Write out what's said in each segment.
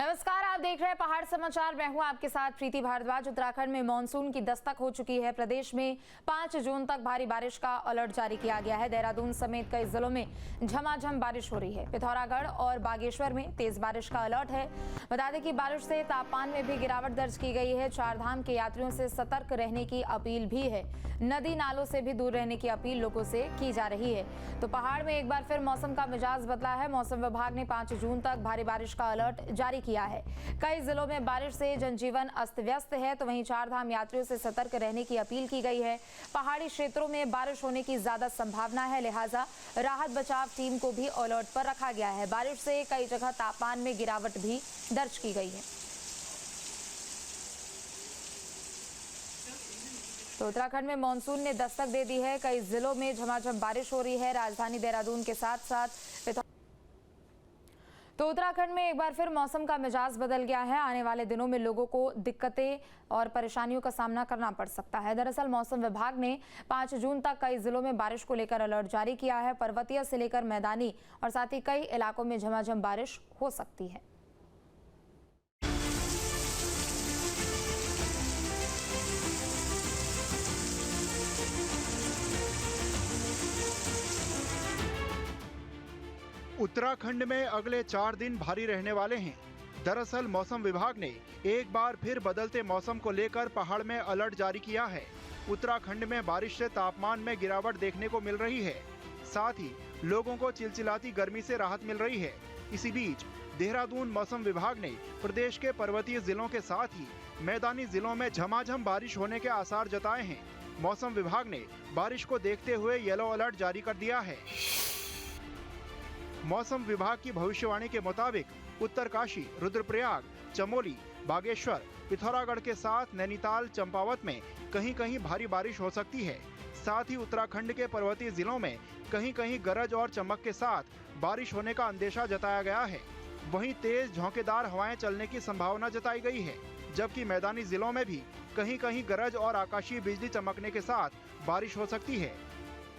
नमस्कार, आप देख रहे हैं पहाड़ समाचार। मैं हूं आपके साथ प्रीति भारद्वाज। उत्तराखंड में मानसून की दस्तक हो चुकी है। प्रदेश में 5 जून तक भारी बारिश का अलर्ट जारी किया गया है। देहरादून समेत कई जिलों में झमाझम बारिश हो रही है। पिथौरागढ़ और बागेश्वर में तेज बारिश का अलर्ट है। बता दें कि बारिश से तापमान में भी गिरावट दर्ज की गई है। चारधाम के यात्रियों से सतर्क रहने की अपील भी है। नदी नालों से भी दूर रहने की अपील लोगों से की जा रही है। तो पहाड़ में एक बार फिर मौसम का मिजाज बदला है। मौसम विभाग ने 5 जून तक भारी बारिश का अलर्ट जारी किया है। कई जिलों में बारिश से जनजीवन अस्त व्यस्त है, तो वहीं चारधाम यात्रियों से सतर्क रहने की अपील की गई है। पहाड़ी क्षेत्रों में बारिश होने की ज्यादा संभावना है, लिहाजा राहत बचाव टीम को भी अलर्ट पर रखा गया है। बारिश से कई जगह तापमान में गिरावट भी दर्ज की गई है। तो उत्तराखंड में मानसून ने दस्तक दे दी है। कई जिलों में झमाझम बारिश हो रही है। राजधानी देहरादून के साथ साथ तो उत्तराखंड में एक बार फिर मौसम का मिजाज बदल गया है। आने वाले दिनों में लोगों को दिक्कतें और परेशानियों का सामना करना पड़ सकता है। दरअसल मौसम विभाग ने 5 जून तक कई जिलों में बारिश को लेकर अलर्ट जारी किया है। पर्वतीय से लेकर मैदानी और साथ ही कई इलाकों में झमाझम बारिश हो सकती है। उत्तराखंड में अगले 4 दिन भारी रहने वाले हैं। दरअसल मौसम विभाग ने एक बार फिर बदलते मौसम को लेकर पहाड़ में अलर्ट जारी किया है। उत्तराखंड में बारिश से तापमान में गिरावट देखने को मिल रही है। साथ ही लोगों को चिलचिलाती गर्मी से राहत मिल रही है। इसी बीच देहरादून मौसम विभाग ने प्रदेश के पर्वतीय जिलों के साथ ही मैदानी जिलों में झमाझम बारिश होने के आसार जताए हैं। मौसम विभाग ने बारिश को देखते हुए येलो अलर्ट जारी कर दिया है। मौसम विभाग की भविष्यवाणी के मुताबिक उत्तरकाशी, रुद्रप्रयाग, चमोली, बागेश्वर, पिथौरागढ़ के साथ नैनीताल, चंपावत में कहीं कहीं भारी बारिश हो सकती है। साथ ही उत्तराखंड के पर्वतीय जिलों में कहीं कहीं गरज और चमक के साथ बारिश होने का अंदेशा जताया गया है। वहीं तेज झोंकेदार हवाएं चलने की संभावना जताई गई है, जबकि मैदानी जिलों में भी कहीं कहीं गरज और आकाशीय बिजली चमकने के साथ बारिश हो सकती है।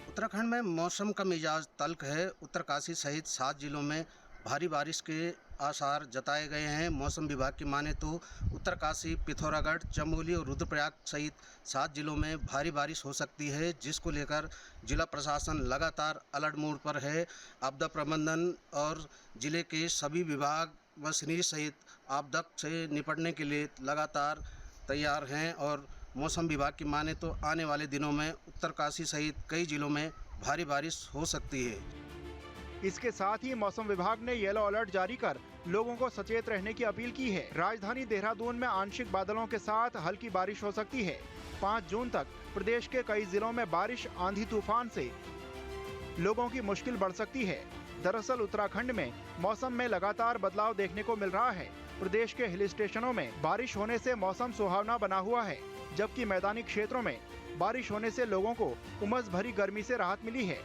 उत्तराखंड में मौसम का मिजाज तल्ख है। उत्तरकाशी सहित 7 जिलों में भारी बारिश के आसार जताए गए हैं। मौसम विभाग की माने तो उत्तरकाशी, पिथौरागढ़, चमोली और रुद्रप्रयाग सहित 7 जिलों में भारी बारिश हो सकती है, जिसको लेकर जिला प्रशासन लगातार अलर्ट मोड पर है। आपदा प्रबंधन और जिले के सभी विभाग मशीनरी सहित आपदा से निपटने के लिए लगातार तैयार हैं और मौसम विभाग की माने तो आने वाले दिनों में उत्तरकाशी सहित कई जिलों में भारी बारिश हो सकती है। इसके साथ ही मौसम विभाग ने येलो अलर्ट जारी कर लोगों को सचेत रहने की अपील की है। राजधानी देहरादून में आंशिक बादलों के साथ हल्की बारिश हो सकती है। 5 जून तक प्रदेश के कई जिलों में बारिश, आंधी तूफान से लोगों की मुश्किल बढ़ सकती है। दरअसल उत्तराखंड में मौसम में लगातार बदलाव देखने को मिल रहा है। प्रदेश के हिल स्टेशनों में बारिश होने से मौसम सुहावना बना हुआ है, जबकि मैदानी क्षेत्रों में बारिश होने से लोगों को उमस भरी गर्मी से राहत मिली है।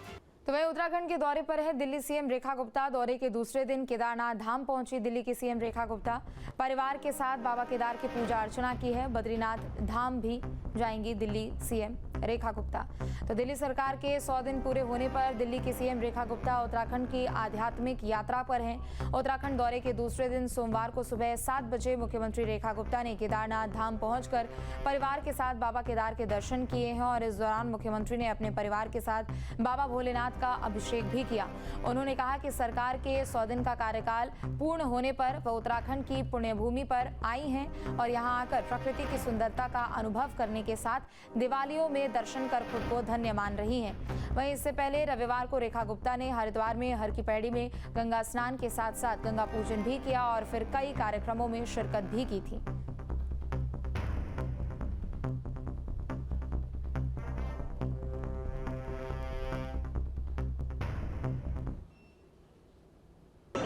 तो वह उत्तराखंड के दौरे पर है दिल्ली सीएम रेखा गुप्ता। दौरे के दूसरे दिन केदारनाथ धाम पहुंची दिल्ली की सीएम रेखा गुप्ता। परिवार के साथ बाबा केदार की पूजा अर्चना की है। बद्रीनाथ धाम भी जाएंगी दिल्ली सीएम रेखा गुप्ता। तो दिल्ली सरकार के 100 दिन पूरे होने पर दिल्ली की सीएम रेखा गुप्ता उत्तराखंड की आध्यात्मिक यात्रा पर हैं। उत्तराखंड दौरे के दूसरे दिन सोमवार को सुबह 7 बजे मुख्यमंत्री रेखा गुप्ता ने केदारनाथ धाम पहुंचकर परिवार के साथ बाबा केदार के दर्शन किए हैं और इस दौरान मुख्यमंत्री ने अपने परिवार के साथ बाबा भोलेनाथ का अभिषेक भी किया। उन्होंने कहा कि सरकार के 100 दिन का कार्यकाल पूर्ण होने पर वह उत्तराखंड की पुण्यभूमि पर आई हैं और यहां आकर प्रकृति की सुंदरता का अनुभव करने के साथ दिवालियों में दर्शन कर खुद को धन्य मान रही हैं। वहीं इससे पहले रविवार को रेखा गुप्ता ने हरिद्वार में हर की पैड़ी में गंगा स्नान के साथ साथ गंगा पूजन भी किया और फिर कई कार्यक्रमों में शिरकत भी की थी।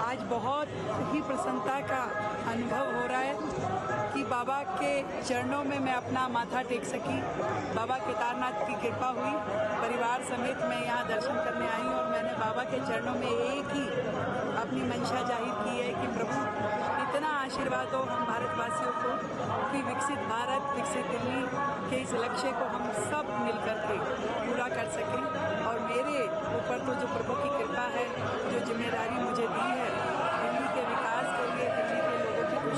आज बहुत ही प्रसन्नता का अनुभव हो रहा है कि बाबा के चरणों में मैं अपना माथा टेक सकी। बाबा केदारनाथ की कृपा हुई, परिवार समेत मैं यहाँ दर्शन करने आई हूँ और मैंने बाबा के चरणों में एक ही अपनी मंशा जाहिर की है कि प्रभु इतना आशीर्वाद हो हम भारतवासियों को कि विकसित भारत, विकसित दिल्ली के इस लक्ष्य को हम सब मिलकर के पूरा कर सकें। और मेरे ऊपर तो जो प्रभु की कृपा है, जो जिम्मेदारी मुझे दी है दिल्ली के विकास के लिए, दिल्ली के लोगों की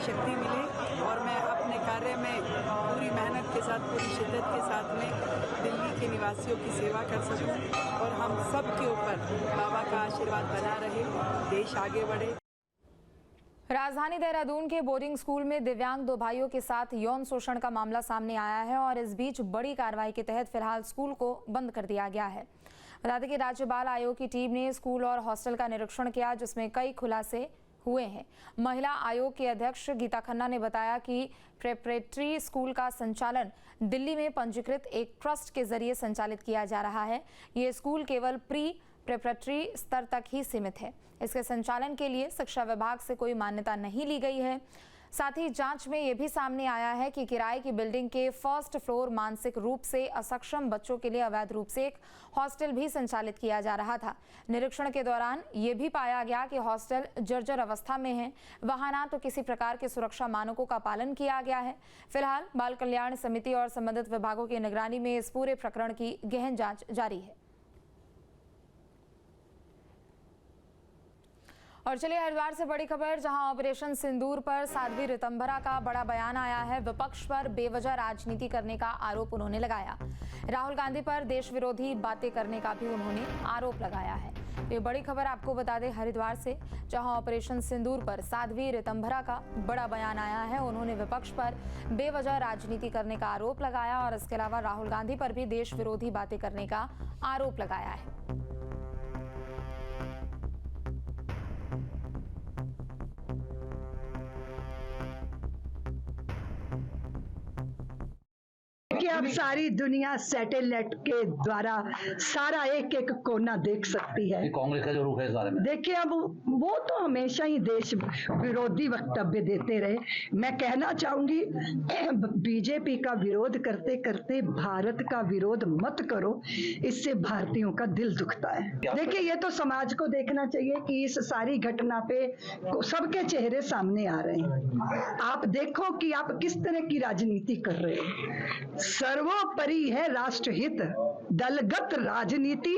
शक्ति मिले और मैं अपने कार्य में पूरी मेहनत के साथ, पूरी शिद्दत के साथ में दिल्ली के निवासियों की सेवा कर सकूं और हम सब के ऊपर बाबा का आशीर्वाद बना रहे, देश आगे बढ़े। राजधानी देहरादून के बोर्डिंग स्कूल में दिव्यांग 2 भाइयों के साथ यौन शोषण का मामला सामने आया है और इस बीच बड़ी कार्रवाई के तहत फिलहाल स्कूल को बंद कर दिया गया है। बता दें कि राज्य बाल आयोग की टीम ने स्कूल और हॉस्टल का निरीक्षण किया, जिसमें कई खुलासे हुए हैं। महिला आयोग के अध्यक्ष गीता खन्ना ने बताया कि प्रेपरेटरी स्कूल का संचालन दिल्ली में पंजीकृत एक ट्रस्ट के जरिए संचालित किया जा रहा है। ये स्कूल केवल प्री प्रेपरेटरी स्तर तक ही सीमित है। इसके संचालन के लिए शिक्षा विभाग से कोई मान्यता नहीं ली गई है। साथ ही जांच में यह भी सामने आया है कि किराए की बिल्डिंग के फर्स्ट फ्लोर मानसिक रूप से असक्षम बच्चों के लिए अवैध रूप से एक हॉस्टल भी संचालित किया जा रहा था। निरीक्षण के दौरान यह भी पाया गया कि हॉस्टल जर्जर अवस्था में है। वहां ना तो किसी प्रकार के सुरक्षा मानकों का पालन किया गया है। फिलहाल बाल कल्याण समिति और संबंधित विभागों की निगरानी में इस पूरे प्रकरण की गहन जांच जारी है। और चलिए हरिद्वार से बड़ी खबर, जहां ऑपरेशन सिंदूर पर साध्वी ऋतंभरा का बड़ा बयान आया है। विपक्ष पर बेवजह राजनीति करने का आरोप उन्होंने लगाया। राहुल गांधी पर देश विरोधी बातें करने का भी उन्होंने आरोप लगाया है। ये बड़ी खबर आपको बता दें हरिद्वार से, जहां ऑपरेशन सिंदूर पर साध्वी ऋतंभरा का बड़ा बयान आया है। उन्होंने विपक्ष पर बेवजह राजनीति करने का आरोप लगाया और इसके अलावा राहुल गांधी पर भी देश विरोधी बातें करने का आरोप लगाया है। कि अब सारी दुनिया सैटेलाइट के द्वारा सारा एक एक कोना देख सकती है। कांग्रेस का जो रुख है इस बारे में देखिए, अब वो तो हमेशा ही देश विरोधी वक्तव्य देते रहे। मैं कहना चाहूंगी, बीजेपी का विरोध करते करते भारत का विरोध मत करो, इससे भारतीयों का दिल दुखता है। देखिए, ये तो समाज को देखना चाहिए कि इस सारी घटना पे सबके चेहरे सामने आ रहे हैं। आप देखो कि आप किस तरह की राजनीति कर रहे हो। सर्वोपरि है राष्ट्रहित। दलगत राजनीति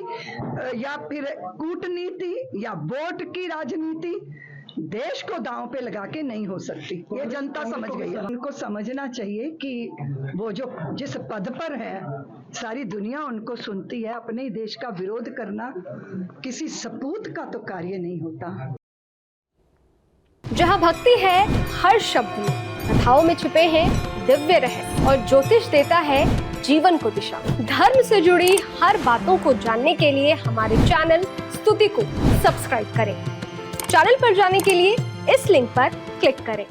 या फिर कूटनीति या वोट की राजनीति देश को दांव पे लगा के नहीं हो सकती। ये जनता समझ गई है। उनको समझना चाहिए कि वो जो जिस पद पर है सारी दुनिया उनको सुनती है। अपने ही देश का विरोध करना किसी सपूत का तो कार्य नहीं होता। जहाँ भक्ति है हर शब्द में, कथाओं में छुपे हैं दिव्य रहस्य और ज्योतिष देता है जीवन को दिशा। धर्म से जुड़ी हर बातों को जानने के लिए हमारे चैनल स्तुति को सब्सक्राइब करें। चैनल पर जाने के लिए इस लिंक पर क्लिक करें।